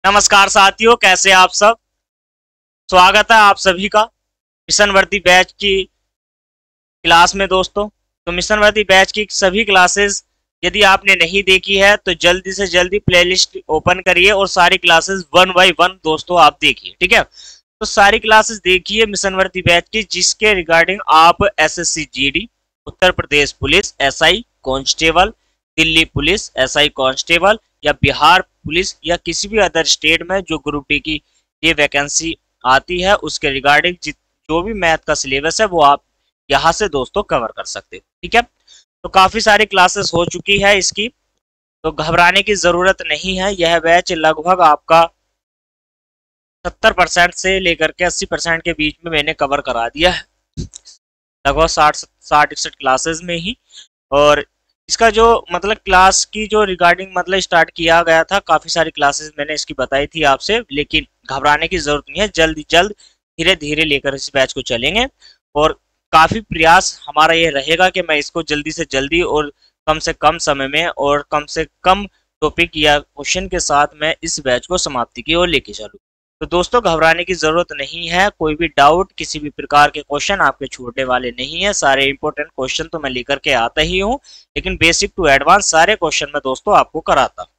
नमस्कार साथियों, कैसे आप सब। स्वागत है आप सभी का मिशन वर्दी बैच की क्लास में दोस्तों। तो मिशन वर्दी बैच की सभी क्लासेस यदि आपने नहीं देखी है तो जल्दी से जल्दी प्लेलिस्ट ओपन करिए और सारी क्लासेस वन बाय वन दोस्तों आप देखिए, ठीक है। तो सारी क्लासेस देखिए मिशन वर्दी बैच की, जिसके रिगार्डिंग आप SSC GD, Uttar Pradesh police SI constable, Delhi police SI constable या बिहार पुलिस या किसी भी अदर स्टेट में जो ग्रुप डी की ये वैकेंसी आती है उसके रिगार्डिंग जो भी मैथ का सिलेबस है वो आप यहाँ से दोस्तों कवर कर सकते हो, ठीक है। तो काफी सारी क्लासेस हो चुकी है इसकी, तो घबराने की जरूरत नहीं है। यह बैच लगभग आपका 70% से लेकर के 80% के बीच में मैंने कवर करा दिया है, लगभग 60-61 क्लासेस में ही। और इसका जो मतलब क्लास की जो रिगार्डिंग मतलब स्टार्ट किया गया था, काफी सारी क्लासेस मैंने इसकी बताई थी आपसे, लेकिन घबराने की जरूरत नहीं है। जल्द जल्द धीरे धीरे लेकर इस बैच को चलेंगे और काफी प्रयास हमारा ये रहेगा कि मैं इसको जल्दी से जल्दी और कम से कम समय में और कम से कम टॉपिक या क्वेश्चन के साथ मैं इस बैच को समाप्ति की ओर लेके चलूँ। तो दोस्तों घबराने की जरूरत नहीं है, कोई भी डाउट किसी भी प्रकार के क्वेश्चन आपके छूटने वाले नहीं है। सारे इंपॉर्टेंट क्वेश्चन तो मैं लेकर के आता ही हूँ, लेकिन बेसिक टू एडवांस सारे क्वेश्चन मैं दोस्तों आपको कराता हूँ।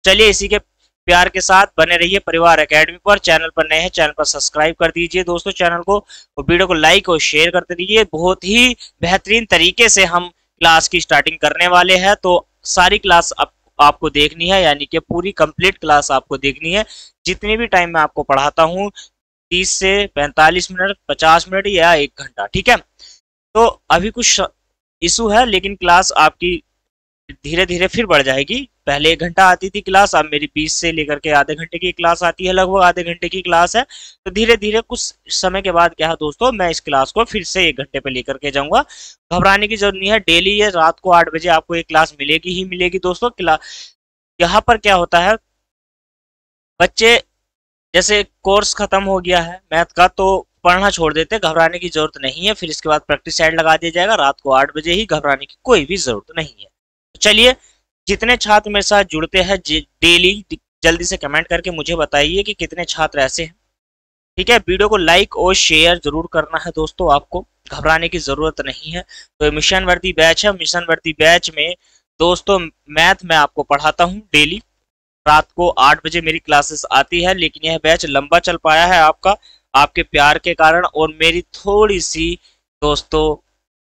चलिए इसी के प्यार के साथ बने रहिए परिवार एकेडमी पर। चैनल पर नए हैं, चैनल पर सब्सक्राइब कर दीजिए दोस्तों चैनल को, और वीडियो को लाइक और शेयर करते रहिए। बहुत ही बेहतरीन तरीके से हम क्लास की स्टार्टिंग करने वाले हैं, तो सारी क्लास आपको देखनी है, यानी कि पूरी कंप्लीट क्लास आपको देखनी है। जितनी भी टाइम मैं आपको पढ़ाता हूँ 30 से 45 मिनट, 50 मिनट या 1 घंटा, ठीक है। तो अभी कुछ इशू है, लेकिन क्लास आपकी धीरे धीरे फिर बढ़ जाएगी। पहले 1 घंटा आती थी क्लास, अब मेरी 20 से लेकर के आधे घंटे की क्लास आती है, लगभग आधे घंटे की क्लास है। तो धीरे धीरे कुछ समय के बाद क्या है दोस्तों, मैं इस क्लास को फिर से 1 घंटे पे लेकर के जाऊंगा। घबराने की जरूरत नहीं है, डेली ये रात को 8 बजे आपको एक क्लास मिलेगी ही मिलेगी दोस्तों। यहाँ पर क्या होता है, बच्चे जैसे कोर्स खत्म हो गया है मैथ का तो पढ़ना छोड़ देते, घबराने की जरूरत नहीं है। फिर इसके बाद प्रैक्टिस साइड लगा दिया जाएगा रात को 8 बजे ही, घबराने की कोई भी जरूरत नहीं है। तो चलिए, जितने छात्र मेरे साथ जुड़ते हैं डेली, जल्दी से कमेंट करके मुझे बताइए कि कितने छात्र ऐसे हैं, ठीक है। वीडियो को लाइक और शेयर जरूर करना है दोस्तों, आपको घबराने की जरूरत नहीं है। तो मिशन वर्दी बैच है, मिशन वर्दी बैच में दोस्तों मैथ मैं आपको पढ़ाता हूँ डेली। रात को 8 बजे मेरी क्लासेस आती है, लेकिन यह बैच लंबा चल पाया है आपके प्यार के कारण और मेरी थोड़ी सी दोस्तों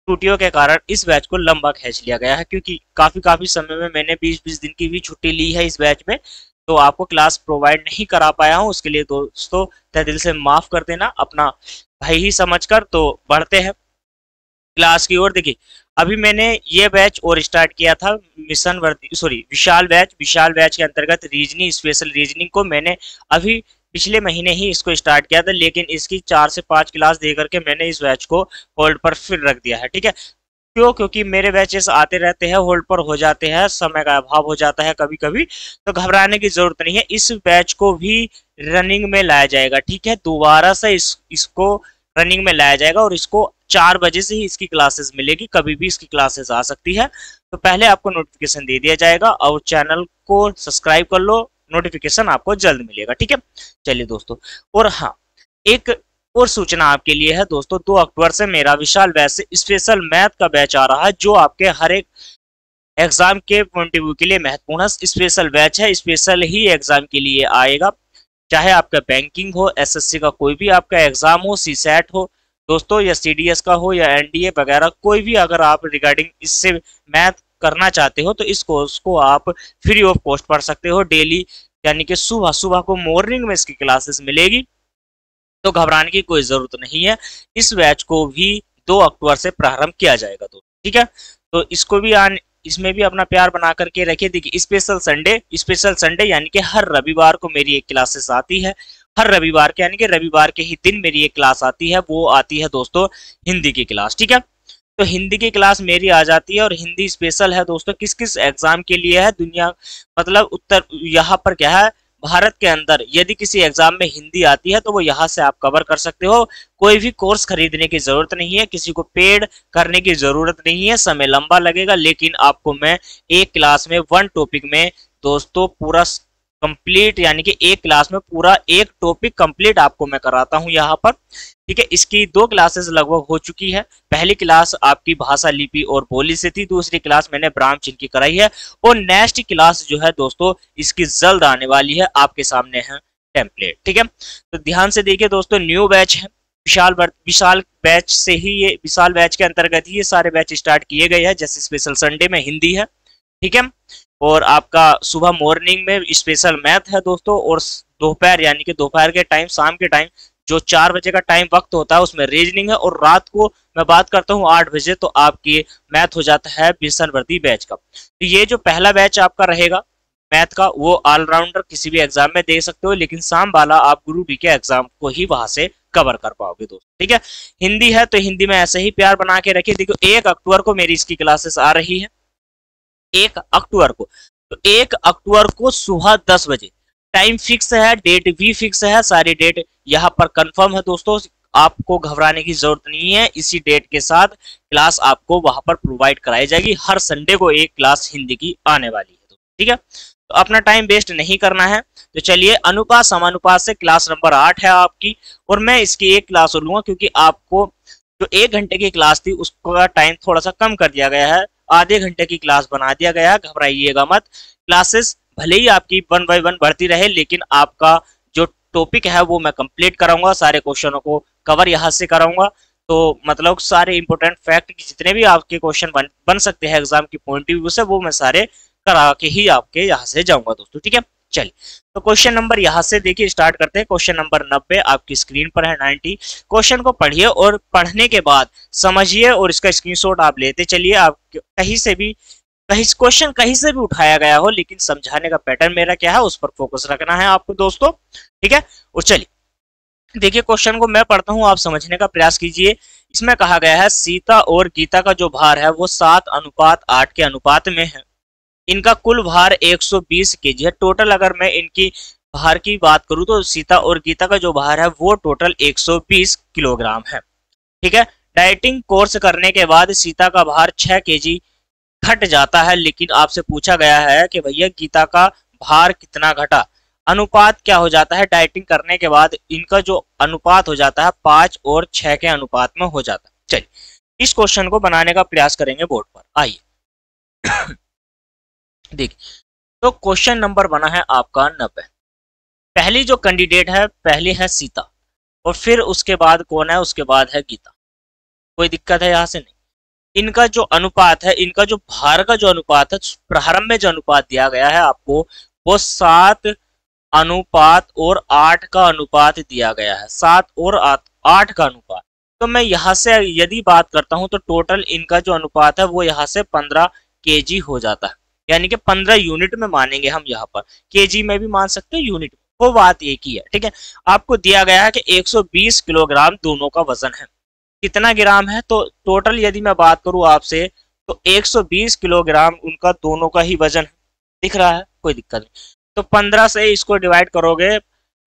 छुट्टियों के कारण इस बैच को लंबा खींच लिया गया है, क्योंकि काफी काफी समय में मैंने 20-20 दिन की भी छुट्टी ली है इस बैच में, तो आपको क्लास प्रोवाइड नहीं करा पाया हूँ। उसके लिए दोस्तों तहे दिल से माफ कर देना, अपना भाई ही समझकर। तो बढ़ते हैं क्लास की ओर। देखिए, अभी मैंने ये बैच और स्टार्ट किया था मिशन वर्दी विशाल बैच के अंतर्गत रीजनिंग, स्पेशल रीजनिंग को मैंने अभी पिछले महीने ही इसको स्टार्ट किया था, लेकिन इसकी 4 से 5 क्लास दे करके मैंने इस बैच को होल्ड पर फिर रख दिया है, ठीक है। क्यों? क्योंकि मेरे बैचेस आते रहते हैं, होल्ड पर हो जाते हैं, समय का अभाव हो जाता है कभी कभी, तो घबराने की जरूरत नहीं है। इस बैच को भी रनिंग में लाया जाएगा, ठीक है। दोबारा से इसको रनिंग में लाया जाएगा और इसको 4 बजे से ही इसकी क्लासेस मिलेगी, कभी भी इसकी क्लासेस आ सकती है। तो पहले आपको नोटिफिकेशन दे दिया जाएगा और चैनल को सब्सक्राइब कर लो, नोटिफिकेशन आपको जल्द मिलेगा, ठीक है। चलिए दोस्तों, और हाँ, एक और सूचना आपके लिए है दोस्तों, 2 अक्टूबर से मेरा विशाल बैच से स्पेशल मैथ का बैच आ रहा है, जो आपके हर एक एग्जाम के पॉइंट ऑफ व्यू के लिए महत्वपूर्ण है। स्पेशल बैच है, स्पेशल ही एग्जाम के लिए आएगा, चाहे आपका बैंकिंग हो, एसएससी का कोई भी आपका एग्जाम हो, सीसैट हो दोस्तों, या सीडीएस का हो या एनडीए वगैरह, कोई भी अगर आप रिगार्डिंग इससे मैथ करना चाहते हो तो इस कोर्स को आप फ्री ऑफ कॉस्ट पढ़ सकते हो डेली, यानी कि सुबह सुबह को मॉर्निंग में इसकी क्लासेस मिलेगी, तो घबराने की कोई जरूरत नहीं है। इस बैच को भी 2 अक्टूबर से प्रारंभ किया जाएगा तो ठीक है। तो इसको भी इसमें भी अपना प्यार बना करके रखिए। देखिए, स्पेशल संडे यानी कि हर रविवार को मेरी एक क्लासेस आती है, हर रविवार के यानी कि रविवार के ही दिन मेरी एक क्लास आती है, वो आती है दोस्तों हिंदी की क्लास, ठीक है। तो हिंदी की क्लास मेरी आ जाती है, और हिंदी स्पेशल है दोस्तों किस किस एग्जाम के लिए है, दुनिया मतलब उत्तर यहाँ पर क्या है, भारत के अंदर यदि किसी एग्जाम में हिंदी आती है तो वो यहाँ से आप कवर कर सकते हो। कोई भी कोर्स खरीदने की जरूरत नहीं है, किसी को पेड करने की जरूरत नहीं है, समय लंबा लगेगा, लेकिन आपको मैं एक क्लास में 1 टॉपिक में दोस्तों पूरा कंप्लीट, यानी कि एक क्लास में पूरा एक टॉपिक कंप्लीट आपको मैं कराता हूं यहाँ पर। ठीक है, इसकी 2 क्लासेस लगभग हो चुकी है। पहली क्लास आपकी भाषा, लिपि और बोली से थी, दूसरी क्लास मैंने ब्राह्म चिन्ह की कराई है, और नेक्स्ट क्लास जो है दोस्तों इसकी जल्द आने वाली है, आपके सामने है टेम्पलेट। ठीक है, तो ध्यान से देखिए दोस्तों, न्यू बैच है, विशाल बैच से ही, ये विशाल बैच के अंतर्गत ही ये सारे बैच स्टार्ट किए गए हैं। जैसे स्पेशल संडे में हिंदी है, ठीक है, और आपका सुबह मॉर्निंग में स्पेशल मैथ है दोस्तों, और दोपहर यानी कि दोपहर के टाइम, शाम के टाइम जो 4 बजे का टाइम वक्त होता है उसमें रीजनिंग है, और रात को मैं बात करता हूँ 8 बजे, तो आपकी मैथ हो जाता है विषमवर्ती बैच का। तो ये जो पहला बैच आपका रहेगा मैथ का, वो ऑलराउंडर किसी भी एग्जाम में दे सकते हो, लेकिन शाम वाला आप ग्रुप डी के एग्जाम को ही वहां से कवर कर पाओगे दोस्तों। ठीक है, हिंदी है तो हिंदी में ऐसे ही प्यार बना के रखिए। देखो 1 अक्टूबर को मेरी इसकी क्लासेस आ रही है, 1 अक्टूबर को, तो 1 अक्टूबर को सुबह 10 बजे टाइम फिक्स है, डेट भी फिक्स है, सारी डेट यहाँ पर कंफर्म है दोस्तों, आपको घबराने की जरूरत नहीं है। इसी डेट के साथ क्लास आपको वहां पर प्रोवाइड कराई जाएगी। हर संडे को एक क्लास हिंदी की आने वाली है। ठीक है, तो अपना टाइम वेस्ट नहीं करना है। तो चलिए, अनुपात समानुपात से क्लास नंबर 8 है आपकी, और मैं इसकी एक क्लास लूंगा क्योंकि आपको जो 1 घंटे की क्लास थी उसका टाइम थोड़ा सा कम कर दिया गया है, आधे घंटे की क्लास बना दिया गया है। घबराइएगा मत, क्लासेस भले ही आपकी 1 बाय 1 बढ़ती रहे, लेकिन आपका जो टॉपिक है वो मैं कंप्लीट कराऊंगा, सारे क्वेश्चनों को कवर यहाँ से कराऊंगा। तो मतलब सारे इंपोर्टेंट फैक्ट जितने भी आपके क्वेश्चन बन सकते हैं एग्जाम की पॉइंट ऑफ व्यू से, वो मैं सारे करा के ही आपके यहाँ से जाऊंगा दोस्तों। ठीक है, चलिए, तो क्वेश्चन नंबर यहाँ से देखिए स्टार्ट करते हैं। क्वेश्चन नंबर 90 आपकी स्क्रीन पर है, 90। क्वेश्चन को पढ़िए और पढ़ने के बाद समझिए और इसका स्क्रीनशॉट आप लेते चलिए। आप कहीं से भी, क्वेश्चन कहीं से भी उठाया गया हो, लेकिन समझाने का पैटर्न मेरा क्या है उस पर फोकस रखना है आपको दोस्तों। ठीक है, और चलिए देखिए, क्वेश्चन को मैं पढ़ता हूं, आप समझने का प्रयास कीजिए। इसमें कहा गया है सीता और गीता का जो भार है वो 7:8 के अनुपात में है। इनका कुल भार 120 केजी है। टोटल अगर मैं इनकी भार की बात करूं तो सीता और गीता का जो भार है वो टोटल 120 किलोग्राम है। ठीक है, डाइटिंग कोर्स करने के बाद सीता का भार 6 केजी घट जाता है, लेकिन आपसे पूछा गया है कि भैया गीता का भार कितना घटा। अनुपात क्या हो जाता है, डाइटिंग करने के बाद इनका जो अनुपात हो जाता है 5 और 6 के अनुपात में हो जाता है। चलिए, इस क्वेश्चन को बनाने का प्रयास करेंगे बोर्ड पर। आइए देखिए, तो क्वेश्चन नंबर बना है आपका 90। पहली जो कैंडिडेट है, पहली है सीता, और फिर उसके बाद कौन है, उसके बाद है गीता। कोई दिक्कत है यहाँ से नहीं। इनका जो अनुपात है, इनका जो भार का जो अनुपात है, प्रारंभ में जो अनुपात दिया गया है आपको, वो 7:8 का अनुपात दिया गया है, 7 और 8 का अनुपात। तो मैं यहाँ से यदि बात करता हूँ तो टोटल इनका जो अनुपात है वो यहाँ से 15 केजी हो जाता है, यानी कि 15 यूनिट में मानेंगे हम। यहाँ पर केजी में भी मान सकते हैं, यूनिट, वो बात एक ही है। ठीक है, आपको दिया गया है कि 120 किलोग्राम दोनों का वजन है। कितना ग्राम है, तो टोटल यदि मैं बात करूं आपसे तो 120 किलोग्राम उनका दोनों का ही वजन है। दिख रहा है, कोई दिक्कत नहीं। तो 15 से इसको डिवाइड करोगे,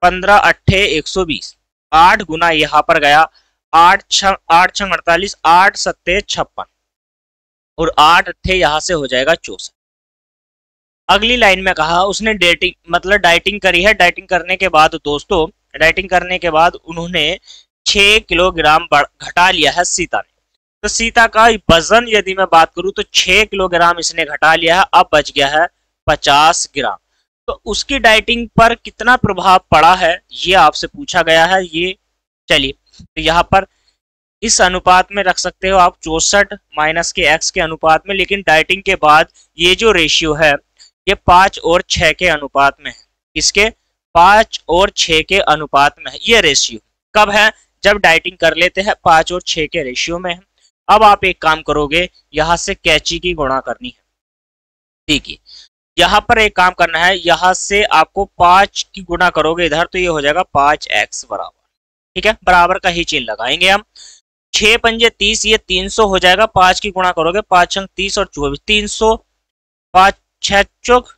15 अट्ठे 120, 8 गुना यहाँ पर गया, 8 6 48, 8 सत्ते 56, और 8 अट्ठे यहाँ से हो जाएगा 64। अगली लाइन में कहा उसने डेटिंग मतलब डाइटिंग करी है। डाइटिंग करने के बाद दोस्तों, डाइटिंग करने के बाद उन्होंने 6 किलोग्राम घटा लिया है सीता ने। तो सीता का वजन यदि मैं बात करूं तो 6 किलोग्राम इसने घटा लिया है, अब बच गया है 50 ग्राम। तो उसकी डाइटिंग पर कितना प्रभाव पड़ा है ये आपसे पूछा गया है। ये चलिए, तो यहाँ पर इस अनुपात में रख सकते हो आप 64 माइनस के x के अनुपात में, लेकिन डाइटिंग के बाद ये जो रेशियो है ये 5 और 6 के अनुपात में है। इसके 5 और 6 के अनुपात में है ये रेशियो। कब है, जब डाइटिंग कर लेते हैं 5 और 6 के रेशियो में है। अब आप एक काम करोगे, यहाँ से कैची की गुणा करनी है। देखिए, यहाँ पर एक काम करना है, यहाँ से आपको 5 की गुणा करोगे इधर, तो ये हो जाएगा 5x बराबर। ठीक है, बराबर का ही चिन्ह लगाएंगे हम। 6 पंजे 30, ये 300 हो जाएगा। 5 की गुणा करोगे, 5 अंक 30 और 24, 300, 5 6 चौक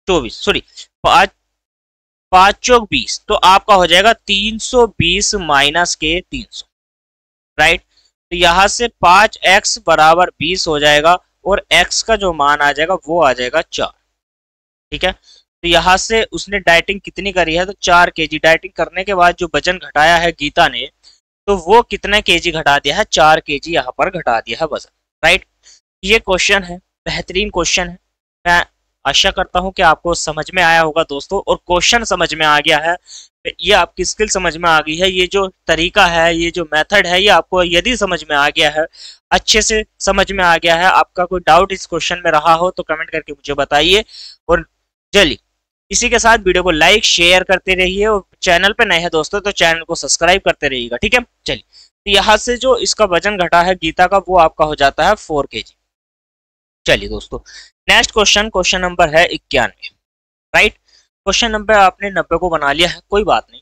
24, सॉरी 5 चौक 20, तो आपका हो जाएगा 320 माइनस के 300, राइट। तो यहाँ से 5x बराबर 20 हो जाएगा, और x का जो मान आ जाएगा वो आ जाएगा 4। ठीक है, तो यहाँ से उसने डाइटिंग कितनी करी है, तो 4 kg। डाइटिंग करने के बाद जो वजन घटाया है गीता ने, तो वो कितने kg घटा दिया है, 4 kg यहाँ पर घटा दिया है वजन, राइट। ये क्वेश्चन है, बेहतरीन क्वेश्चन है। मैं आशा करता हूँ कि आपको समझ में आया होगा दोस्तों, और क्वेश्चन समझ में आ गया है, ये आपकी स्किल समझ में आ गई है, ये जो तरीका है, ये जो मेथड है, ये आपको यदि समझ में आ गया है, अच्छे से समझ में आ गया है, आपका कोई डाउट इस क्वेश्चन में रहा हो तो कमेंट करके मुझे बताइए। और चलिए इसी के साथ वीडियो को लाइक शेयर करते रहिए, और चैनल पे नए हैं दोस्तों तो चैनल को सब्सक्राइब करते रहिएगा, ठीक है। चलिए, तो यहाँ से जो इसका वजन घटा है गीता का, वो आपका हो जाता है 4 kg। चलिए दोस्तों, नेक्स्ट क्वेश्चन, क्वेश्चन नंबर है 91, राइट। क्वेश्चन नंबर आपने 90 को बना लिया है, कोई बात नहीं।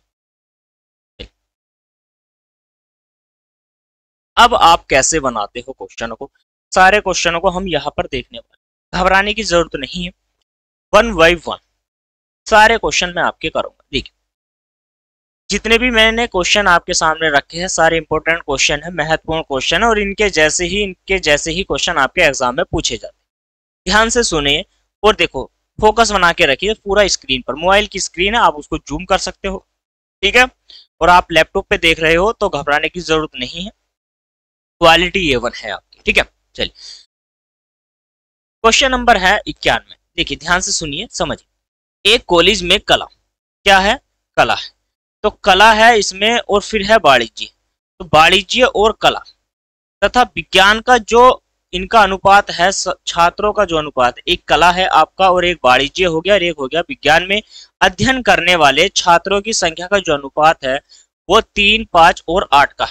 अब आप कैसे बनाते हो क्वेश्चनों को, सारे क्वेश्चनों को हम यहाँ पर देखने वाले, घबराने की जरूरत नहीं है। 1 बाय 1 सारे क्वेश्चन मैं आपके करूंगा। देखिए, जितने भी मैंने क्वेश्चन आपके सामने रखे हैं, सारे इंपॉर्टेंट क्वेश्चन है, महत्वपूर्ण क्वेश्चन है, और इनके जैसे ही क्वेश्चन आपके एग्जाम में पूछे जाते हैं। ध्यान से सुनिए और देखो, फोकस बना के रखिए पूरा स्क्रीन पर। मोबाइल की स्क्रीन है, आप उसको जूम कर सकते हो, ठीक है। और आप लैपटॉप पे देख रहे हो तो घबराने की जरूरत नहीं है, क्वालिटी A1 है आपकी, ठीक है। चलिए, क्वेश्चन नंबर है 91। देखिए ध्यान से सुनिए, समझिए। एक कॉलेज में कला, क्या है, कला है, तो कला है इसमें, और फिर है वाणिज्य, तो वाणिज्य और कला तथा विज्ञान का जो इनका अनुपात है, छात्रों का जो अनुपात, एक कला है आपका और एक वाणिज्य हो गया और एक हो गया विज्ञान में अध्ययन करने वाले छात्रों की संख्या का जो अनुपात है वो 3, 5 और 8 का,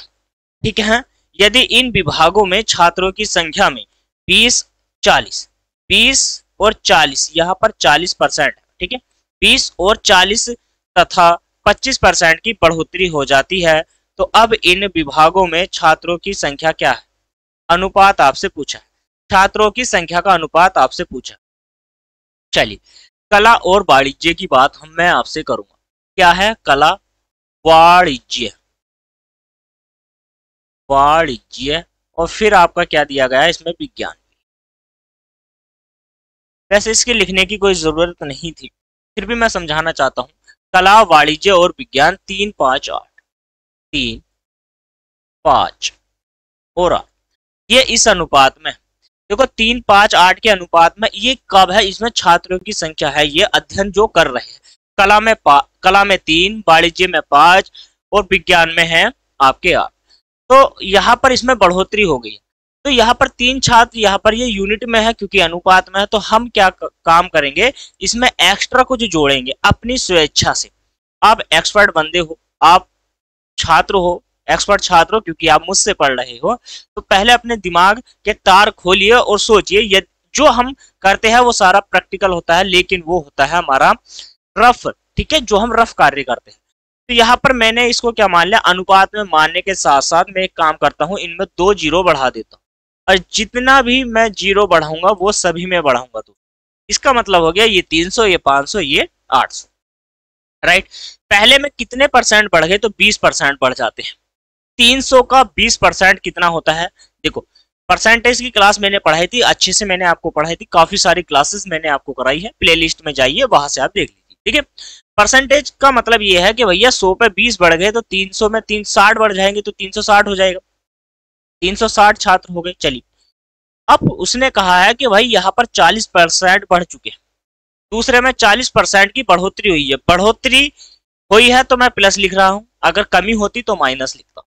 ठीक है। यदि इन विभागों में छात्रों की संख्या में 20, 40, 20 और 40, यहाँ पर 40% है, ठीक है, 20 और 40 तथा 25% की बढ़ोतरी हो जाती है, तो अब इन विभागों में छात्रों की संख्या क्या है, अनुपात आपसे पूछा है, छात्रों की संख्या का अनुपात आपसे पूछा। चलिए, कला और वाणिज्य की बात मैं आपसे करूंगा। क्या है, कला, वाणिज्य, वाणिज्य, और फिर आपका क्या दिया गया है इसमें, विज्ञान। वैसे इसके लिखने की कोई जरूरत नहीं थी, फिर भी मैं समझाना चाहता हूँ। कला, वाणिज्य और विज्ञान 3, 5, 8, 3, 5 और 8, ये इस अनुपात में, देखो 3, 5, 8 के अनुपात में, ये कब है, इसमें छात्रों की संख्या है, ये अध्ययन जो कर रहे हैं। कला में 3, वाणिज्य में 5 और विज्ञान में है आपके 8, तो यहाँ पर इसमें बढ़ोतरी हो गई। तो यहाँ पर 3 छात्र, यहाँ पर ये यूनिट में है क्योंकि अनुपात में है, तो हम क्या काम करेंगे, इसमें एक्स्ट्रा कुछ जोड़ेंगे अपनी स्वेच्छा से। आप एक्सपर्ट बंदे हो, आप छात्र हो, एक्सपर्ट छात्र हो, क्योंकि आप मुझसे पढ़ रहे हो, तो पहले अपने दिमाग के तार खोलिए और सोचिए। ये जो हम करते हैं वो सारा प्रैक्टिकल होता है, लेकिन वो होता है हमारा रफ, ठीक है, जो हम रफ कार्य करते हैं। तो यहाँ पर मैंने इसको क्या मान लिया, अनुपात में मानने के साथ साथ मैं एक काम करता हूँ, इनमें 2 जीरो बढ़ा देता हूँ, और जितना भी मैं जीरो बढ़ाऊंगा वो सभी में बढ़ाऊंगा। तो इसका मतलब हो गया ये 300, ये 500, ये 800, राइट। पहले में कितने परसेंट बढ़ गए, तो 20% बढ़ जाते हैं। 300 का 20% कितना होता है, देखो परसेंटेज की क्लास मैंने पढ़ाई थी, अच्छे से मैंने आपको पढ़ाई थी, काफी सारी क्लासेस मैंने आपको कराई है, प्लेलिस्ट में जाइए वहां से आप देख लीजिए, ठीक है। परसेंटेज का मतलब ये है कि भैया 100 पे 20 बढ़ गए तो 300 में 360 बढ़ जाएंगे, तो 360 हो जाएगा, 360 छात्र हो गए। चलिए, अब उसने कहा है कि भाई यहाँ पर 40% बढ़ चुके हैं, दूसरे में 40% की बढ़ोतरी हुई है। बढ़ोतरी हुई है तो मैं प्लस लिख रहा हूं, अगर कमी होती तो माइनस लिखता हूं।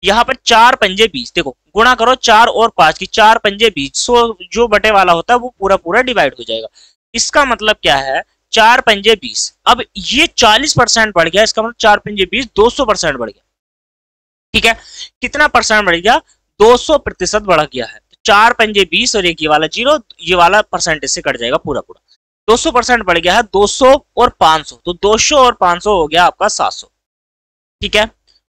यहाँ पर 4 पंजे 20, देखो गुणा करो 4 और 5 की, 4 पंजे 20, 100 जो बटे वाला होता है वो पूरा पूरा डिवाइड हो जाएगा। इसका मतलब क्या है, 4 पंजे 20, अब ये 40% बढ़ गया, इसका मतलब 4 पंजे 20, 200% बढ़ गया, ठीक है। कितना परसेंट बढ़ गया, 200% बढ़ गया है। 4 पंजे 20 और एक ये वाला जीरो, ये वाला परसेंटेज से कट जाएगा पूरा पूरा, 200% बढ़ गया है। 200 और 500, तो 200 और 500 हो गया आपका 700, ठीक है।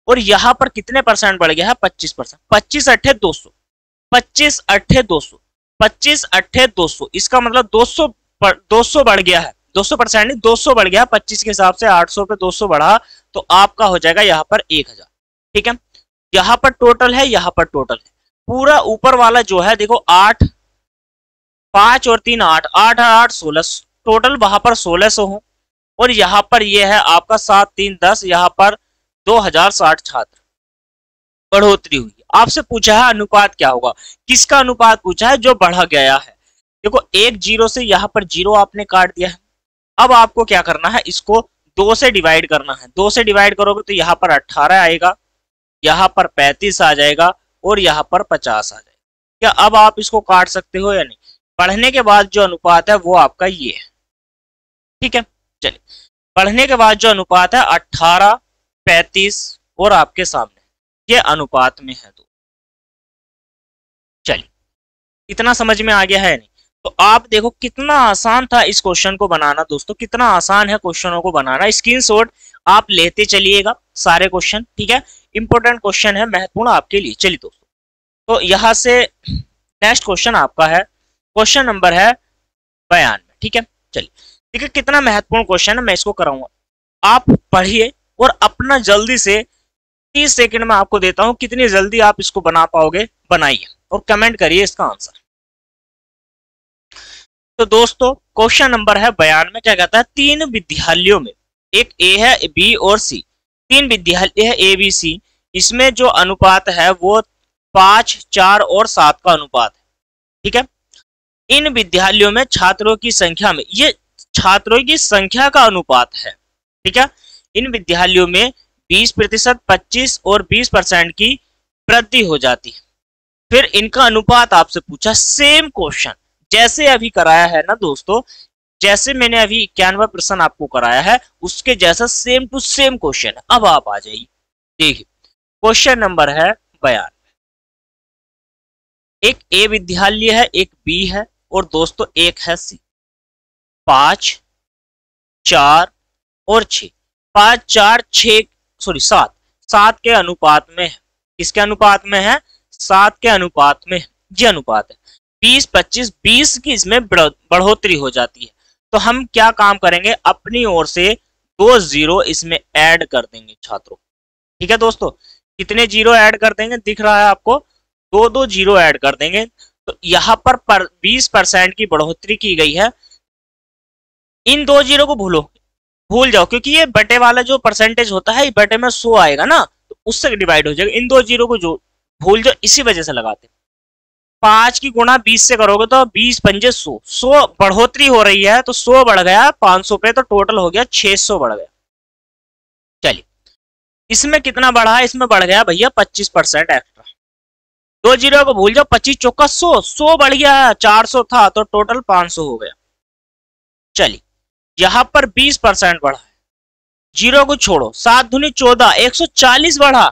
और यहां पर कितने परसेंट बढ़ गया है, 25%, 25 अट्ठे 200, 25 अट्ठे 200, 25 अट्ठे 200, इसका मतलब 200 बढ़ गया है, 200% नहीं 200 बढ़ गया, 25 के हिसाब से 800 पे 200 बढ़ा, तो आपका हो जाएगा यहाँ पर 1000, ठीक है। यहाँ पर टोटल है, यहाँ पर टोटल है, पूरा ऊपर वाला जो है देखो 8, 5 और 3 8, 8 8 16, टोटल वहां पर 1600 हो और यहाँ पर ये है आपका 7 3 10, यहाँ पर 2060 छात्र बढ़ोतरी हुई। आपसे पूछा है अनुपात क्या होगा, किसका अनुपात पूछा है, जो बढ़ा गया है। देखो एक जीरो से यहाँ पर जीरो आपने काट दिया है। अब आपको क्या करना है, इसको 2 से डिवाइड करना है। 2 से डिवाइड करोगे तो यहाँ पर 18 आएगा, यहाँ पर 35 आ जाएगा और यहाँ पर 50 आ जाएगा। क्या अब आप इसको काट सकते हो या नहीं? बढ़ने के बाद जो अनुपात है वो आपका ये है, ठीक है। चलिए, बढ़ने के बाद जो अनुपात है 18 35 और आपके सामने ये अनुपात में है। तो चलिए, इतना समझ में आ गया है नहीं? तो आप देखो कितना आसान था इस क्वेश्चन को बनाना दोस्तों, कितना आसान है क्वेश्चनों को बनाना। स्क्रीनशॉट आप लेते चलिएगा सारे क्वेश्चन, ठीक है। इंपॉर्टेंट क्वेश्चन है, महत्वपूर्ण आपके लिए। चलिए दोस्तों, तो यहां से नेक्स्ट क्वेश्चन आपका है, क्वेश्चन नंबर है 92, ठीक है। चलिए, ठीक है, कितना महत्वपूर्ण क्वेश्चन है, मैं इसको कराऊंगा। आप पढ़िए और अपना जल्दी से 30 सेकंड में आपको देता हूं, कितनी जल्दी आप इसको बना पाओगे बनाइए और कमेंट करिए इसका आंसर। तो दोस्तों क्वेश्चन नंबर है 92, क्या कहता है, 3 विद्यालयों में, एक ए है, बी और सी, 3 विद्यालय है ए बी सी, इसमें जो अनुपात है वो 5 4 और 7 का अनुपात है, ठीक है। इन विद्यालयों में छात्रों की संख्या में, ये छात्रों की संख्या का अनुपात है, ठीक है। इन विद्यालयों में 20%, 25 और 20% की वृद्धि हो जाती है। फिर इनका अनुपात आपसे पूछा, सेम क्वेश्चन जैसे अभी कराया है ना दोस्तों, जैसे मैंने अभी 91 प्रश्न आपको कराया है उसके जैसा सेम टू सेम क्वेश्चन है। अब आप आ जाइए, देखिए क्वेश्चन नंबर है 92, एक ए विद्यालय है, एक बी है और दोस्तों एक है सी। 5 4 और 6, 5 4 6 सॉरी 7, 7 के अनुपात में है। किसके अनुपात में है? 7 के अनुपात में ये अनुपात है। 20 25 20 की इसमें बढ़ोतरी हो जाती है। तो हम क्या काम करेंगे, अपनी ओर से 2 जीरो इसमें ऐड कर देंगे छात्रों, ठीक है दोस्तों। कितने जीरो ऐड कर देंगे, दिख रहा है आपको, 2 जीरो ऐड कर देंगे। तो यहाँ पर 20% की बढ़ोतरी की गई है। इन 2 जीरो को भूल जाओ, क्योंकि ये बटे वाला जो परसेंटेज होता है बटे में 100 आएगा ना, तो उससे डिवाइड हो जाएगा। इन 2 जीरो को जो भूल जाओ, इसी वजह से लगाते। 5 की गुणा 20 से करोगे तो 20 पंजे 100, 100 बढ़ोतरी हो रही है तो 100 बढ़ गया 500 पे, तो टोटल हो गया 600 बढ़ गया। चलिए, इसमें कितना बढ़ा है, इसमें बढ़ गया भैया 25% एक्स्ट्रा। 2 जीरो को भूल जाओ, 25 चौका 100, 100 बढ़ गया, 400 था तो टोटल 500 हो गया। चलिए, यहां पर 20% बढ़ा है, जीरो को छोड़ो, 7 दूनी 14, 140 बढ़ा,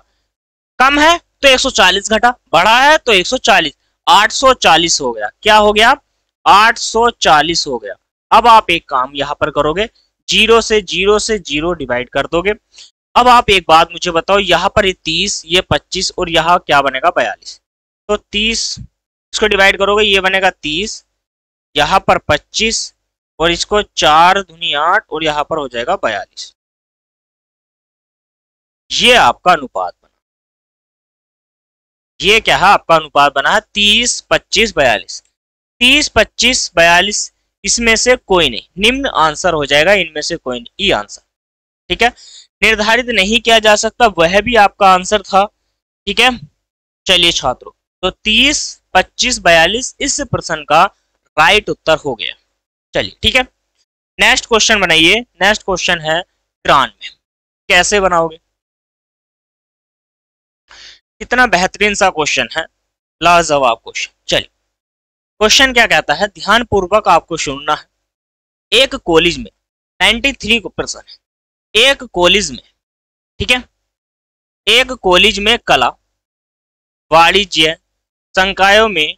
कम है तो 140 घटा, बढ़ा है तो 140, 840 हो गया। क्या हो गया? 840 हो गया। अब आप एक काम यहां पर करोगे, जीरो से जीरो डिवाइड कर दोगे। अब आप एक बात मुझे बताओ, यहाँ पर ये 30, ये 25 और यहाँ क्या बनेगा 42। तो 30 इसको डिवाइड करोगे, ये बनेगा 30, यहाँ पर 25 और इसको 4 दूनी 8 और यहाँ पर हो जाएगा 42। ये आपका अनुपात बना। ये क्या है? आपका अनुपात बना है 30 25 42। 30 25 42 इसमें से कोई नहीं, निम्न आंसर हो जाएगा, इनमें से कोई नहीं, ई आंसर, ठीक है। निर्धारित नहीं किया जा सकता, वह भी आपका आंसर था, ठीक है। चलिए छात्रों, तो 30 25 42 इस प्रश्न का राइट उत्तर हो गया। चलिए ठीक है, नेक्स्ट क्वेश्चन बनाइए। नेक्स्ट क्वेश्चन है 93। कैसे बनाओगे? कितना बेहतरीन सा क्वेश्चन है, लाजवाब क्वेश्चन। चलिए, क्वेश्चन क्या कहता है, ध्यान पूर्वक आपको सुनना है। एक कॉलेज में 93% है, एक कॉलेज में, ठीक है, एक कॉलेज में कला वाणिज्य संकायों में,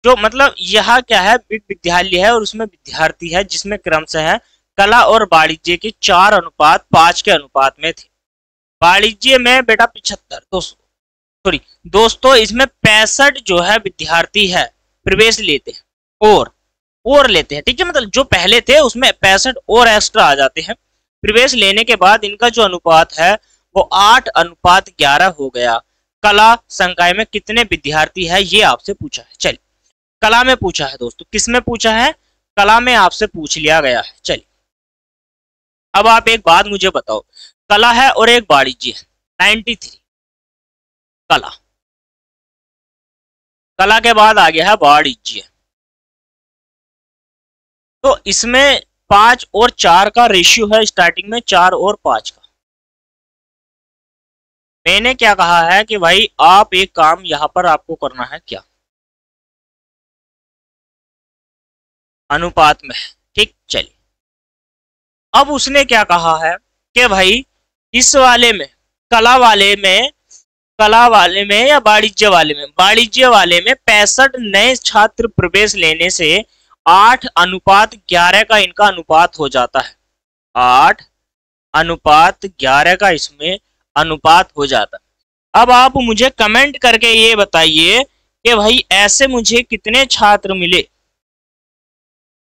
जो मतलब यह क्या है, विद्यालय है और उसमें विद्यार्थी है जिसमें क्रमशः है कला और वाणिज्य के 4 अनुपात 5 के अनुपात में थे। वाणिज्य में बेटा 75 दोस्तों इसमें 65 जो है विद्यार्थी है प्रवेश लेते हैं और लेते हैं, ठीक है। मतलब जो पहले थे उसमें 65 और एक्स्ट्रा आ जाते हैं। प्रवेश लेने के बाद इनका जो अनुपात है वो 8:11 हो गया। कला संकाय में कितने विद्यार्थी है ये आपसे पूछा है। चलिए, कला में पूछा है दोस्तों, किस में पूछा है? कला में आपसे पूछ लिया गया है। चलिए अब आप एक बात मुझे बताओ, कला है और एक वाणिज्य है, 93 कला, कला के बाद आ गया है वाणिज्य। तो इसमें 5 और 4 का रेशियो है, स्टार्टिंग में 4 और 5 का। मैंने क्या कहा है कि भाई आप एक काम यहां पर आपको करना है, क्या अनुपात में, ठीक। चलिए अब उसने क्या कहा है कि भाई इस वाले में, कला वाले में, कला वाले में या वाणिज्य वाले में, वाणिज्य वाले में 65 नए छात्र प्रवेश लेने से 8:11 का इनका अनुपात हो जाता है। 8:11 का इसमें अनुपात हो जाता है। अब आप मुझे कमेंट करके ये बताइए कि भाई ऐसे मुझे कितने छात्र मिले,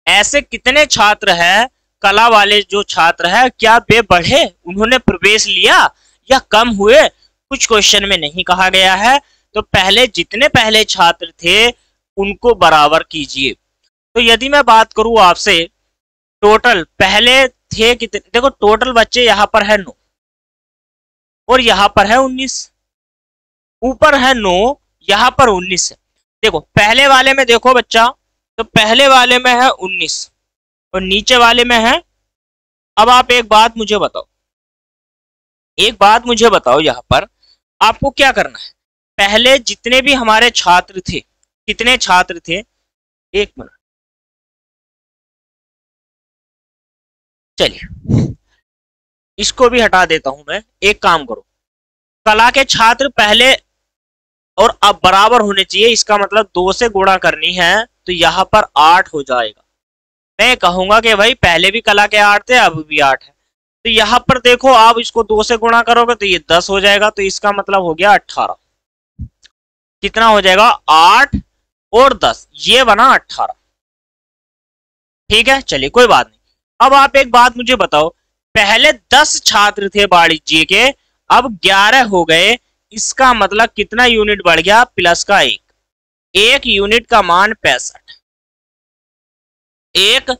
ऐसे कितने छात्र हैं कला वाले जो छात्र है, क्या वे बढ़े, उन्होंने प्रवेश लिया या कम हुए, कुछ क्वेश्चन में नहीं कहा गया है। तो पहले जितने पहले छात्र थे उनको बराबर कीजिए। तो यदि मैं बात करूं आपसे, टोटल पहले थे कितने, देखो टोटल बच्चे यहां पर है 9 और यहां पर है 19, ऊपर है 9, यहां पर 19 है। देखो पहले वाले में देखो बच्चा, तो पहले वाले में है 19 और नीचे वाले में है। अब आप एक बात मुझे बताओ, एक बात मुझे बताओ, यहां पर आपको क्या करना है, पहले जितने भी हमारे छात्र थे, कितने छात्र थे, एक मिनट, चलिए इसको भी हटा देता हूं मैं। एक काम करो, कला के छात्र पहले और अब बराबर होने चाहिए, इसका मतलब 2 से गुणा करनी है, तो यहां पर 8 हो जाएगा। मैं कहूंगा कि भाई पहले भी कला के 8 थे, अब भी 8 है। तो यहां पर देखो आप इसको 2 से गुणा करोगे तो ये 10 हो जाएगा, तो इसका मतलब हो गया 18। कितना हो जाएगा, 8 और 10, ये बना 18। ठीक है, चलिए कोई बात नहीं। अब आप एक बात मुझे बताओ, पहले 10 छात्र थे वाणिज्य के, अब 11 हो गए, इसका मतलब कितना यूनिट बढ़ गया, प्लस का 1, 1 यूनिट का मान 65।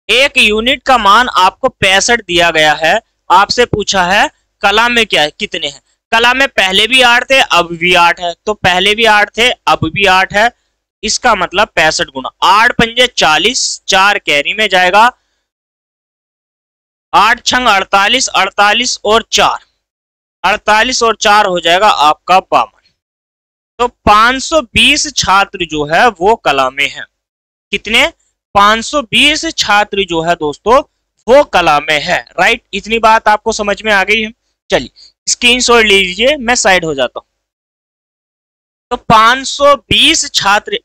एक यूनिट का मान आपको 65 दिया गया है। आपसे पूछा है कला में क्या है, कितने हैं, कला में पहले भी 8 थे, अब भी 8 है, तो पहले भी 8 थे, अब भी 8 है, इसका मतलब 65 गुना 8 पंजे 40, 4 कैरी में जाएगा, 8 छंग 48, 48 और 4, 48 और 4 हो जाएगा आपका 52। तो 520 छात्र जो है वो कला में है। कितने, 520 छात्र जो है दोस्तों वो कला में है। राइट, इतनी बात आपको समझ में आ गई है। चलिए स्क्रीनशॉट लीजिए, मैं साइड हो जाता हूं। तो 520 छात्र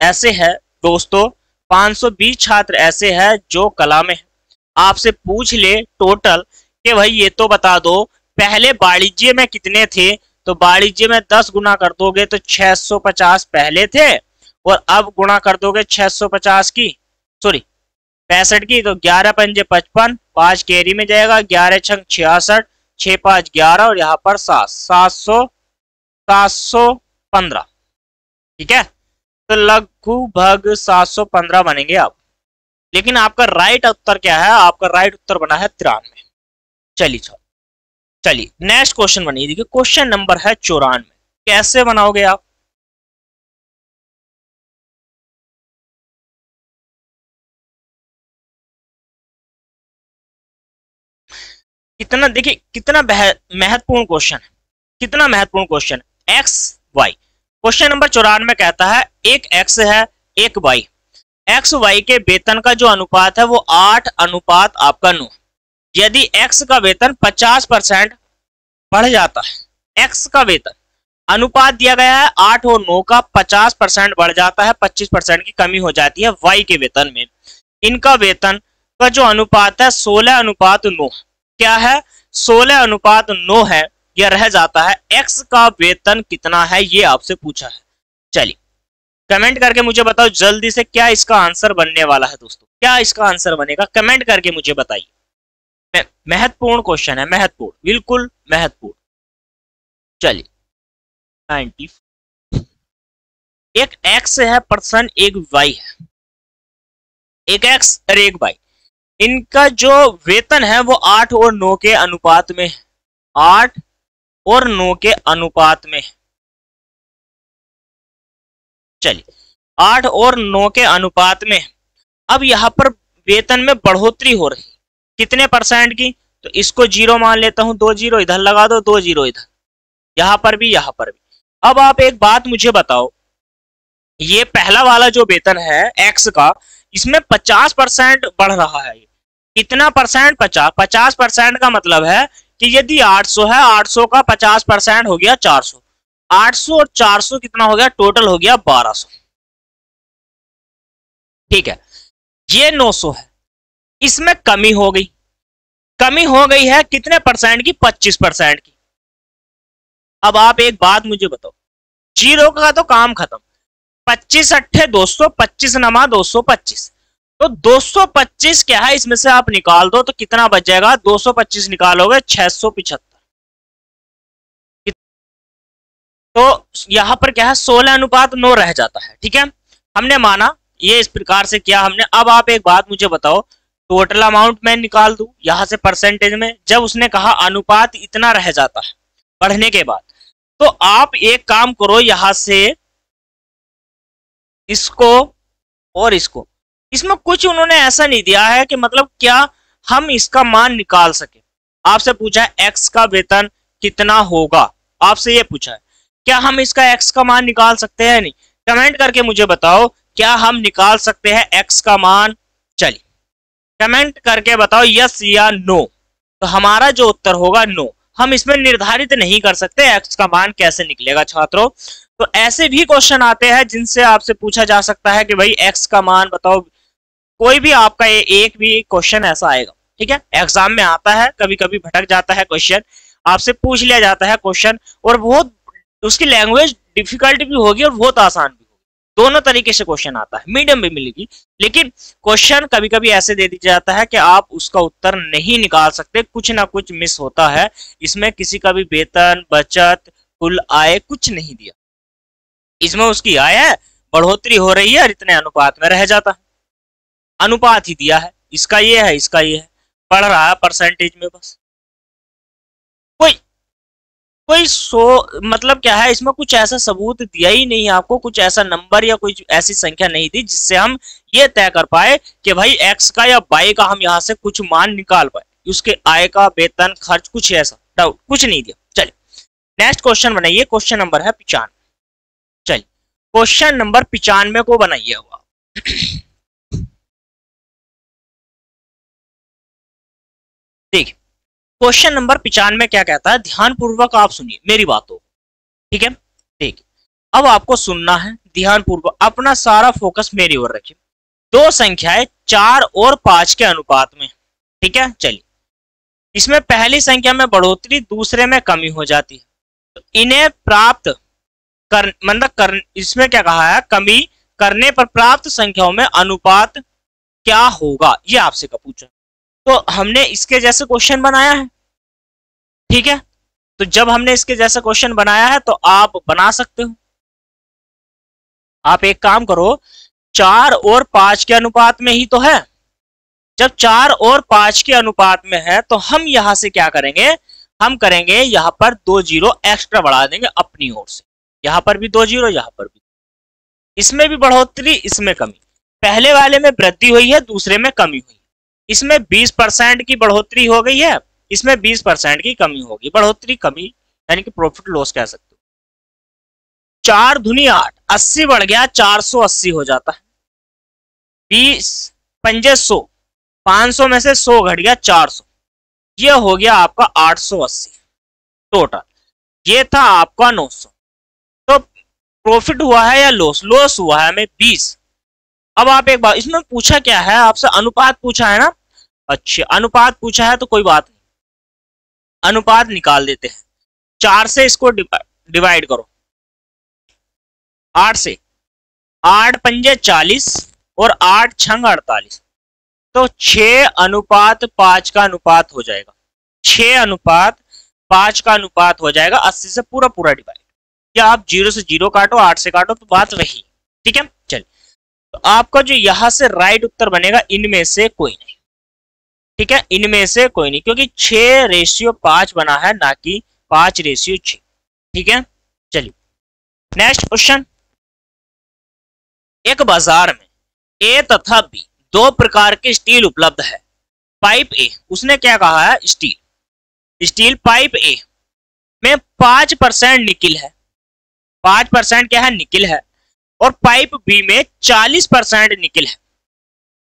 ऐसे है दोस्तों, 520 छात्र ऐसे हैं जो कला में है। आपसे पूछ ले टोटल कि भाई ये तो बता दो पहले वाणिज्य में कितने थे, तो वाणिज्य में 10 गुना कर दोगे तो 650 पहले थे, और अब गुणा कर दोगे 650 की, सॉरी 65 की, तो 11 पंजे 55, 5 कैरी में जाएगा, 11 छंग 66, 6 5 11 और यहाँ पर 715। ठीक है, तो लगभग 715 बनेंगे आप। लेकिन आपका राइट उत्तर क्या है, आपका राइट उत्तर बना है 93। चलिए चलिए नेक्स्ट क्वेश्चन बनिए, देखिए क्वेश्चन नंबर है 94। कैसे बनाओगे आप, कितना, देखिए कितना महत्वपूर्ण क्वेश्चन है, कितना महत्वपूर्ण question, X Y. Question number 94 में कहता है एक एक्स है एक वाई, एक्स वाई के वेतन का जो अनुपात है वो 8 अनुपात आपका 9। यदि एक्स का वेतन 50% बढ़ जाता है, एक्स का वेतन अनुपात दिया गया है 8 और 9 का, 50% बढ़ जाता है, 25% की कमी हो जाती है वाई के वेतन में, इनका वेतन का जो अनुपात है 16:9, क्या है 16:9 है, यह रह जाता है, एक्स का वेतन कितना है ये आपसे पूछा है। चलिए कमेंट करके मुझे बताओ जल्दी से, क्या इसका आंसर बनने वाला है दोस्तों, क्या इसका आंसर बनेगा, कमेंट करके मुझे बताइए। महत्वपूर्ण क्वेश्चन है, महत्वपूर्ण, बिल्कुल महत्वपूर्ण। चलिए 90, एक एक्स है पर्सन, एक वाई है, एक x और एक y, इनका जो वेतन है वो 8 और 9 के अनुपात में, 8 और 9 के अनुपात में। चलिए 8 और 9 के अनुपात में। अब यहां पर वेतन में बढ़ोतरी हो रही, कितने परसेंट की, तो इसको 0 मान लेता हूं, 2 0 इधर लगा दो, 2 0 इधर, यहां पर भी यहां पर भी। अब आप एक बात मुझे बताओ, ये पहला वाला जो वेतन है x का, इसमें 50% बढ़ रहा है। कितना परसेंट, 50। 50% का मतलब है कि यदि 800 है, 800 का 50% हो गया 400, 800 और 400 कितना हो गया, टोटल हो गया 1200। ठीक है, ये 900 है, इसमें कमी हो गई, कमी हो गई है कितने परसेंट की, 25% की। अब आप एक बात मुझे बताओ, जीरो का तो काम खत्म, 25 अट्ठे 200, 25 नमा 225, तो 225 क्या है, इसमें से आप निकाल दो तो कितना बच जाएगा, 225 निकालोगे 675। तो यहां पर क्या है, 16:9 रह जाता है। ठीक है, हमने माना ये इस प्रकार से किया हमने। अब आप एक बात मुझे बताओ, टोटल अमाउंट मैं निकाल दूं यहां से परसेंटेज में, जब उसने कहा अनुपात इतना रह जाता है बढ़ने के बाद, तो आप एक काम करो, यहां से इसको और इसको, इसमें कुछ उन्होंने ऐसा नहीं दिया है कि मतलब क्या हम इसका मान निकाल सके। आपसे पूछा है एक्स का वेतन कितना होगा, आपसे ये पूछा है, क्या हम इसका एक्स का मान निकाल सकते हैं, नहीं। कमेंट करके मुझे बताओ, क्या हम निकाल सकते हैं एक्स का मान। चलिए कमेंट करके बताओ यस या नो, तो हमारा जो उत्तर होगा नो। हम इसमें निर्धारित नहीं कर सकते एक्स का मान कैसे निकलेगा छात्रों। तो ऐसे भी क्वेश्चन आते हैं जिनसे आपसे पूछा जा सकता है कि भाई एक्स का मान बताओ, कोई भी आपका एक भी क्वेश्चन ऐसा आएगा। ठीक है, एग्जाम में आता है, कभी कभी भटक जाता है क्वेश्चन, आपसे पूछ लिया जाता है क्वेश्चन, और बहुत उसकी लैंग्वेज डिफिकल्ट भी होगी और बहुत आसान भी होगी, दोनों तरीके से क्वेश्चन आता है, मीडियम भी मिलेगी, लेकिन क्वेश्चन कभी कभी ऐसे दे दिया जाता है कि आप उसका उत्तर नहीं निकाल सकते, कुछ ना कुछ मिस होता है इसमें। किसी का भी वेतन, बचत, कुल आय कुछ नहीं दिया, इसमें उसकी आय है, बढ़ोतरी हो रही है और इतने अनुपात में रह जाता है, अनुपात ही दिया है, इसका ये है, इसका ये है, बढ़ रहा है परसेंटेज में बस। कोई कोई मतलब क्या है, इसमें कुछ ऐसा सबूत दिया ही नहीं आपको, कुछ ऐसा नंबर या कोई ऐसी संख्या नहीं दी जिससे हम ये तय कर पाए कि भाई एक्स का या वाई का हम यहाँ से कुछ मान निकाल पाए, उसके आय का, वेतन, खर्च, कुछ ऐसा डाउट कुछ नहीं दिया। चलिए नेक्स्ट क्वेश्चन बनाइए, क्वेश्चन नंबर है 95। चलिए क्वेश्चन नंबर 95 को बनाइए हुआ। ठीक, क्वेश्चन नंबर 95 क्या कहता है, ध्यान पूर्वक आप सुनिए मेरी बातों। ठीक है, ठीक, अब आपको सुनना है ध्यान पूर्वक, अपना सारा फोकस मेरी ओर रखिए। दो संख्याएं 4 और 5 के अनुपात में। ठीक है, चलिए इसमें पहली संख्या में बढ़ोतरी, दूसरे में कमी हो जाती है, तो इन्हें प्राप्त कर मतलब कर इसमें क्या कहा है, कमी करने पर प्राप्त संख्याओं में अनुपात क्या होगा, ये आपसे का पूछा। तो हमने इसके जैसे क्वेश्चन बनाया है। ठीक है, तो जब हमने इसके जैसा क्वेश्चन बनाया है तो आप बना सकते हो। आप एक काम करो, 4 और 5 के अनुपात में ही तो है, जब 4 और 5 के अनुपात में है तो हम यहां से क्या करेंगे, हम करेंगे यहां पर 2 जीरो एक्स्ट्रा बढ़ा देंगे अपनी ओर से, यहां पर भी 2 जीरो, यहां पर भी, इसमें भी बढ़ोतरी, इसमें कमी, पहले वाले में वृद्धि हुई है, दूसरे में कमी हुई, इसमें 20% की बढ़ोतरी हो गई है, इसमें 20% की कमी होगी, बढ़ोतरी कमी यानी कि प्रॉफिट लॉस कह सकते हो। 4 दूनी 8, 80 बढ़ गया 480 हो जाता है, 20 पंजे 100, 500 में से 100 घट गया 400, ये हो गया आपका 880 टोटल, ये था आपका 900। तो प्रॉफिट हुआ है या लॉस, लॉस हुआ है हमें 20। अब आप एक बात, इसमें पूछा क्या है आपसे, अनुपात पूछा है ना, अच्छा अनुपात पूछा है तो कोई बात नहीं, अनुपात निकाल देते हैं। 4 से इसको डिवाइड करो, 8 से, 8 पंजे 40 और 8 छंग 48, तो 6:5 का अनुपात हो जाएगा, 6:5 का अनुपात हो जाएगा 80 से पूरा पूरा डिवाइड, या आप 0 से 0 काटो, 8 से काटो, तो बात वही। ठीक है, चलिए तो आपका जो यहां से राइट उत्तर बनेगा इनमें से कोई नहीं, ठीक है, इनमें से कोई नहीं, क्योंकि 6:5 बना है, ना कि 5:6, ठीक है। चलिए नेक्स्ट क्वेश्चन। एक बाजार में ए तथा बी दो प्रकार के स्टील उपलब्ध है। पाइप ए, उसने क्या कहा है, स्टील पाइप ए में 5% निकिल है, 5% क्या है, निकिल है, और पाइप बी में 40% निकिल है।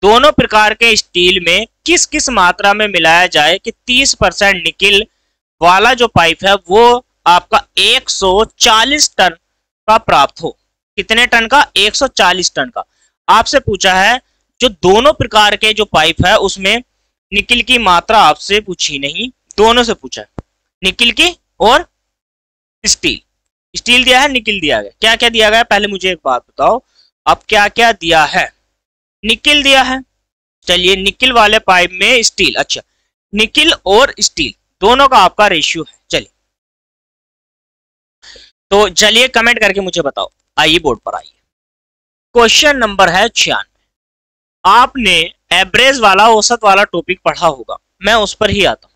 दोनों प्रकार के स्टील में किस किस मात्रा में मिलाया जाए कि 30% निकिल वाला जो पाइप है वो आपका 140 टन का प्राप्त हो। कितने टन का, 140 टन का। आपसे पूछा है जो दोनों प्रकार के जो पाइप है उसमें निकिल की मात्रा आपसे पूछी नहीं, दोनों से पूछा है, निकिल की और स्टील। स्टील दिया है, निकिल दिया गया, क्या क्या दिया गया, पहले मुझे एक बात बताओ, अब क्या क्या दिया है, निकिल दिया है। चलिए निकिल वाले पाइप में स्टील, अच्छा निकिल और स्टील दोनों का आपका रेशियो है। चलिए तो चलिए कमेंट करके मुझे बताओ, आइए बोर्ड पर आइए। क्वेश्चन नंबर है 96। आपने एवरेज वाला, औसत वाला टॉपिक पढ़ा होगा, मैं उस पर ही आता हूं।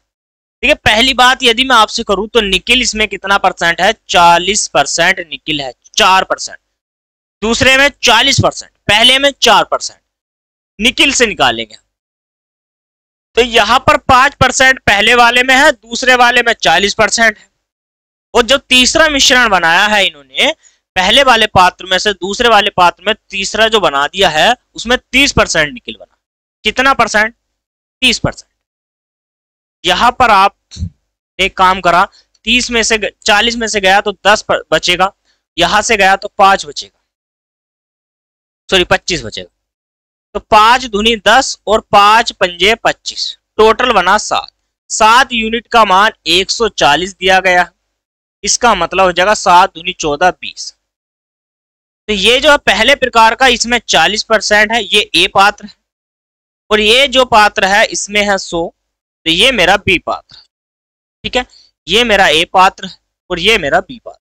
ठीक है, पहली बात यदि मैं आपसे करूं तो निकिल इसमें कितना परसेंट है, 40% निकिल है, 4%। दूसरे में 40%, पहले में 4% निकिल से निकालेंगे। तो यहां पर 5% पहले वाले में है, दूसरे वाले में 40% है, और जो तीसरा मिश्रण बनाया है इन्होंने, पहले वाले पात्र में से दूसरे वाले पात्र में तीसरा जो बना दिया है उसमें 30% निकिल बना। कितना परसेंट, 30%। यहां पर आप एक काम करा, 30 में से 40 में से गया तो 10 बचेगा, यहां से गया तो 5 बचेगा, सॉरी 25 बचेगा। तो 5 दूनी 10 और 5 पंजे 25, टोटल बना 7। 7 यूनिट का मान 140 दिया गया, इसका मतलब हो जाएगा 7 दूनी 14 20। तो ये जो पहले प्रकार का इसमें 40% है, ये ए पात्र है, और ये जो पात्र है इसमें है 100, तो ये मेरा बी पात्र, ठीक है, ये मेरा ए पात्र और ये मेरा बी पात्र।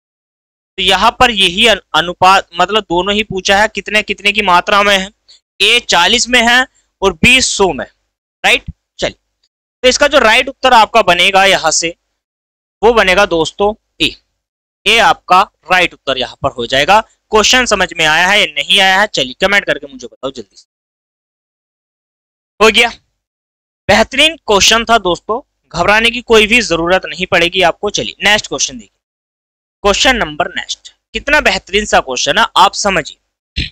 तो यहां पर यही अनुपात, मतलब दोनों ही पूछा है, कितने कितने की मात्रा में है, ए 40 में है और बी 100 में, राइट। चलिए तो इसका जो राइट उत्तर आपका बनेगा यहां से, वो बनेगा दोस्तों ए आपका राइट उत्तर यहां पर हो जाएगा। क्वेश्चन समझ में आया है या नहीं आया है, चलिए कमेंट करके मुझे बताओ जल्दी से। हो गया, बेहतरीन क्वेश्चन था दोस्तों, घबराने की कोई भी जरूरत नहीं पड़ेगी आपको। चलिए नेक्स्ट क्वेश्चन देखिए, क्वेश्चन नंबर नेक्स्ट। कितना बेहतरीन सा क्वेश्चन है, आप समझिए।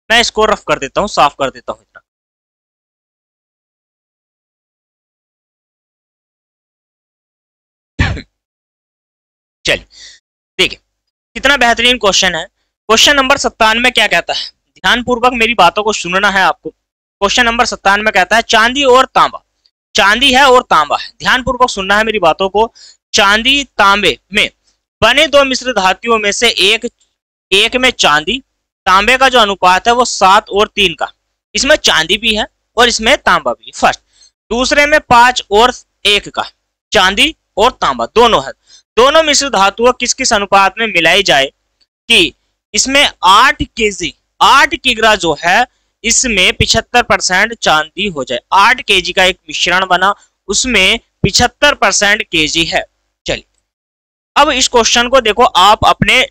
मैं इसको रफ कर देता हूं, साफ कर देता हूं इतना। चलिए देखिए कितना बेहतरीन क्वेश्चन है। क्वेश्चन नंबर 97 क्या कहता है, ध्यानपूर्वक मेरी बातों को सुनना है आपको। क्वेश्चन नंबर 97 कहता है चांदी और तांबा, चांदी है और तांबा है, ध्यानपूर्वक सुनना है मेरी बातों को। चांदी तांबे में बने दो मिश्र धातुओं में से एक में चांदी तांबे का जो अनुपात है वो 7 और 3 का, इसमें चांदी भी है और इसमें तांबा भी। फर्स्ट, दूसरे में 5 और 1 का, चांदी और तांबा दोनों है। दोनों मिश्र धातुओं किस किस अनुपात में मिलाई जाए कि इसमें 8 केजी 8 किग्रा जो है इसमें 75% चांदी हो जाए। 8 केजी का एक मिश्रण बना, उसमें 75% केजी है। चलिए अब इस क्वेश्चन को देखो, आप अपने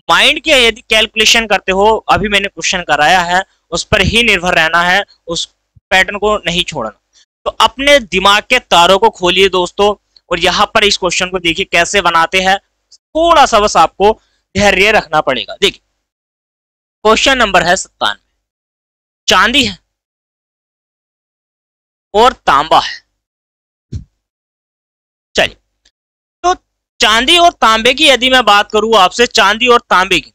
माइंड के यदि कैलकुलेशन करते हो, अभी मैंने क्वेश्चन कराया है उस पर ही निर्भर रहना है, उस पैटर्न को नहीं छोड़ना। तो अपने दिमाग के तारों को खोलिए दोस्तों, और यहां पर इस क्वेश्चन को देखिए कैसे बनाते हैं, थोड़ा सा बस आपको धैर्य रखना पड़ेगा। देखिए क्वेश्चन नंबर है 97, चांदी है और तांबा है। चलिए तो चांदी और तांबे की यदि मैं बात करूं आपसे, चांदी और तांबे की,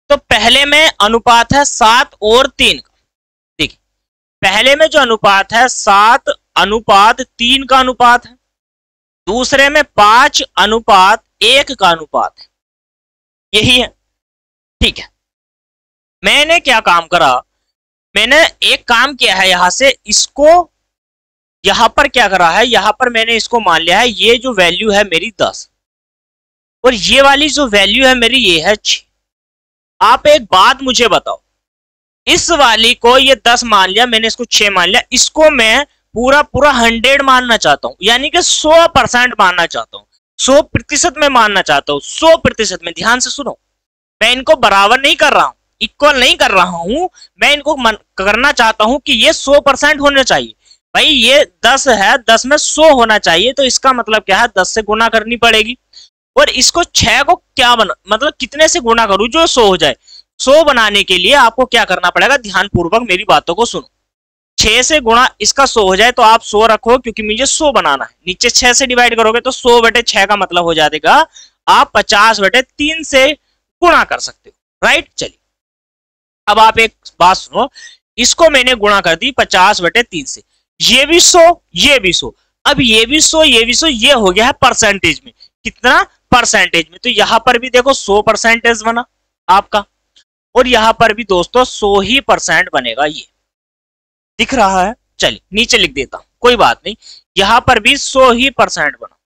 तो पहले में अनुपात है 7 और 3 का। देखिए पहले में जो अनुपात है 7 अनुपात 3 का अनुपात है, दूसरे में 5 अनुपात 1 का अनुपात है, यही है, ठीक है। मैंने क्या काम करा, मैंने एक काम किया है, यहां से इसको यहां पर क्या करा है, यहां पर मैंने इसको मान लिया है ये जो वैल्यू है मेरी 10 और ये वाली जो वैल्यू है मेरी ये है 6। आप एक बात मुझे बताओ, इस वाली को ये 10 मान लिया मैंने, इसको 6 मान लिया, इसको मैं पूरा पूरा 100 मानना चाहता हूं, यानी कि 100% मानना चाहता हूं, 100% में मानना चाहता हूं, 100% में। ध्यान से सुनो, मैं इनको बराबर नहीं कर रहा हूं, इक्वल नहीं कर रहा हूं, मैं इनको करना चाहता हूं कि ये 100% होने चाहिए। भाई ये 10 है, 10 में 100 होना चाहिए, तो इसका मतलब क्या है, 10 से गुना करनी पड़ेगी। और इसको 6 को क्या मतलब कितने से गुना करूं जो 100 हो जाए। 100 बनाने के लिए आपको क्या करना पड़ेगा, ध्यान पूर्वक मेरी बातों को सुनो। 6 से गुणा इसका 100 हो जाए तो आप 100 रखो, क्योंकि मुझे 100 बनाना है। नीचे 6 से डिवाइड करोगे तो 100/6 का मतलब हो जाएगा आप 50/3 से गुणा कर सकते हो, राइट। चलिए अब आप एक बात सुनो, इसको मैंने गुणा कर दी 50/3 से, ये भी 100, ये भी 100, अब ये भी 100, ये भी 100, ये हो गया है परसेंटेज में। कितना परसेंटेज में, तो यहां पर भी देखो 100% बना आपका, और यहां पर भी दोस्तों 100 ही % बनेगा, ये दिख रहा है। चलिए नीचे लिख देता हूं, कोई बात नहीं, यहां पर भी 100 ही % बना।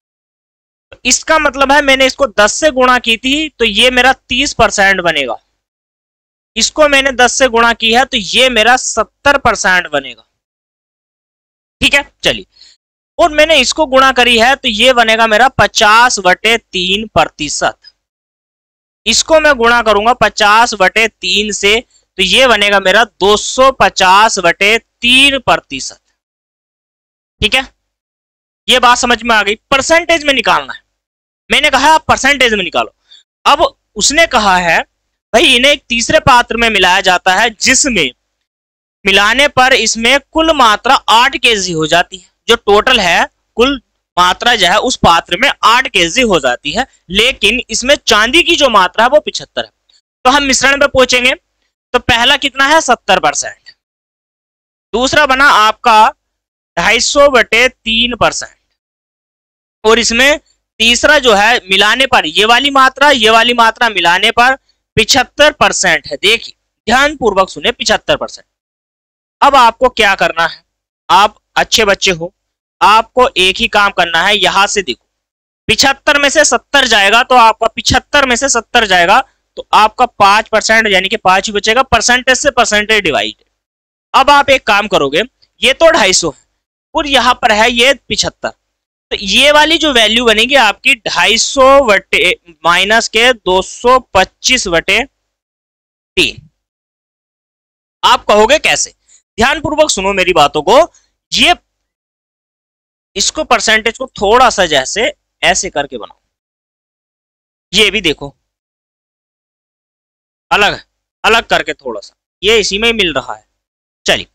तो इसका मतलब है मैंने इसको 10 से गुणा की थी तो ये मेरा 30% बनेगा, इसको मैंने 10 से गुणा की है तो ये मेरा 70% बनेगा, ठीक है। चलिए, और मैंने इसको गुणा करी है तो ये बनेगा मेरा 50/3%। इसको मैं गुणा करूंगा 50/3 से तो ये बनेगा मेरा 250/3%, ठीक है। ये बात समझ में आ गई। परसेंटेज में निकालना है, मैंने कहा आप परसेंटेज में निकालो। अब उसने कहा है भाई इन्हें एक तीसरे पात्र में मिलाया जाता है, जिसमें मिलाने पर इसमें कुल मात्रा 8 kg हो जाती है। जो टोटल है कुल मात्रा जो है उस पात्र में 8 kg हो जाती है, लेकिन इसमें चांदी की जो मात्रा है वो 75 है। तो हम मिश्रण पे पहुंचेंगे, तो पहला कितना है 70%, दूसरा बना आपका 250/3%, और इसमें तीसरा जो है मिलाने पर ये वाली मात्रा मिलाने पर 75% है। देखिए ध्यान पूर्वक सुने, 75%। अब आपको क्या करना है, आप अच्छे बच्चे हो, आपको एक ही काम करना है, यहां से देखो 75 में से 70 जाएगा तो आपका 75 में से 70 जाएगा तो आपका 5% यानी कि 5 ही बचेगा, परसेंटेज से परसेंटेज डिवाइड। अब आप एक काम करोगे, ये तो 250 है और यहां पर है ये 75, तो ये वाली जो वैल्यू बनेगी आपकी 250 माइनस के 225/3। आप कहोगे कैसे, ध्यान पूर्वक सुनो मेरी बातों को। ये इसको परसेंटेज को थोड़ा सा जैसे ऐसे करके बनाओ, ये भी देखो अलग अलग करके थोड़ा सा, ये इसी में मिल रहा है। चलिए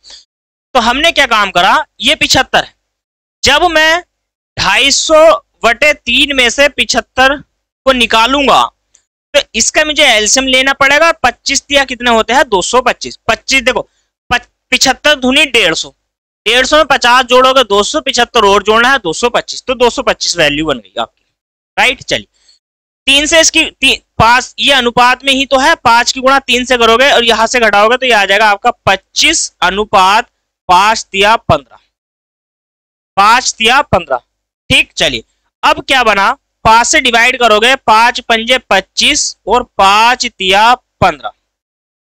तो हमने क्या काम करा, ये 75 है, जब मैं 250/3 में से 75 को निकालूंगा तो इसका मुझे एलसीएम लेना पड़ेगा। 25 दिया कितने होते हैं 225, 25 देखो 75 दूनी 150, 150 में 50 जोड़ोगे 275 और जोड़ना है 225, तो 225 वैल्यू बन गई आपकी, राइट। चलिए 3 से इसकी 5, ये अनुपात में ही तो है, 5 की गुणा 3 से करोगे और यहां से घटाओगे तो ये आ जाएगा आपका 25/5 दिया 15, 5 दिया 15, ठीक। चलिए अब क्या बना, 5 से डिवाइड करोगे, 5 पंजे 25 और 5 दिया 15,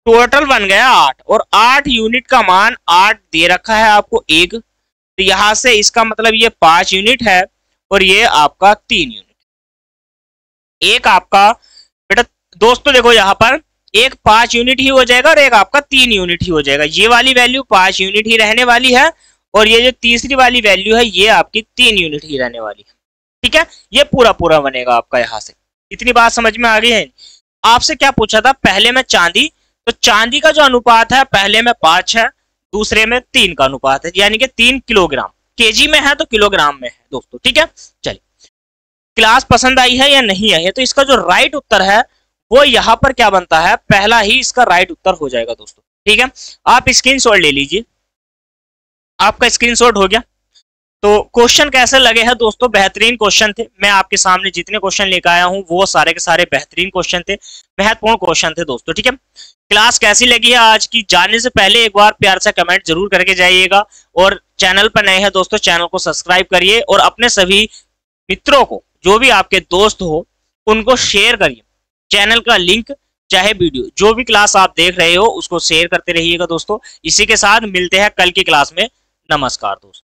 टोटल बन गया 8, और 8 यूनिट का मान 8 दे रखा है आपको 1, तो यहां से इसका मतलब ये 5 यूनिट है और ये आपका 3 यूनिट। एक आपका बेटा दोस्तों देखो यहां पर एक 5 यूनिट ही हो जाएगा और एक आपका 3 यूनिट ही हो जाएगा। ये वाली वैल्यू 5 यूनिट ही रहने वाली है और ये जो तीसरी वाली वैल्यू है ये आपकी 3 यूनिट ही रहने वाली है, ठीक है। ये पूरा पूरा बनेगा आपका यहां से। इतनी बात समझ में आ गई है। आपसे क्या पूछा था पहले में चांदी, तो चांदी का जो अनुपात है पहले में 5 है, दूसरे में 3 का अनुपात है, यानी कि 3 किलोग्राम, केजी में है तो किलोग्राम में है दोस्तों, ठीक है। चलिए क्लास पसंद आई है या नहीं आई है, तो इसका जो राइट उत्तर है वो यहां पर क्या बनता है, पहला ही इसका राइट उत्तर हो जाएगा दोस्तों, ठीक है। आप स्क्रीनशॉट ले लीजिए, आपका स्क्रीनशॉट हो गया। तो क्वेश्चन कैसे लगे हैं दोस्तों, बेहतरीन क्वेश्चन थे। मैं आपके सामने जितने क्वेश्चन लेकर आया हूं वो सारे के सारे बेहतरीन क्वेश्चन थे, महत्वपूर्ण क्वेश्चन थे दोस्तों, ठीक है। क्लास कैसी लगी है आज की, जानने से पहले एक बार प्यार से कमेंट जरूर करके जाइएगा, और चैनल पर नए हैं दोस्तों चैनल को सब्सक्राइब करिए और अपने सभी मित्रों को, जो भी आपके दोस्त हो उनको शेयर करिए। चैनल का लिंक चाहे वीडियो, जो भी क्लास आप देख रहे हो उसको शेयर करते रहिएगा दोस्तों। इसी के साथ मिलते हैं कल की क्लास में। नमस्कार दोस्तों।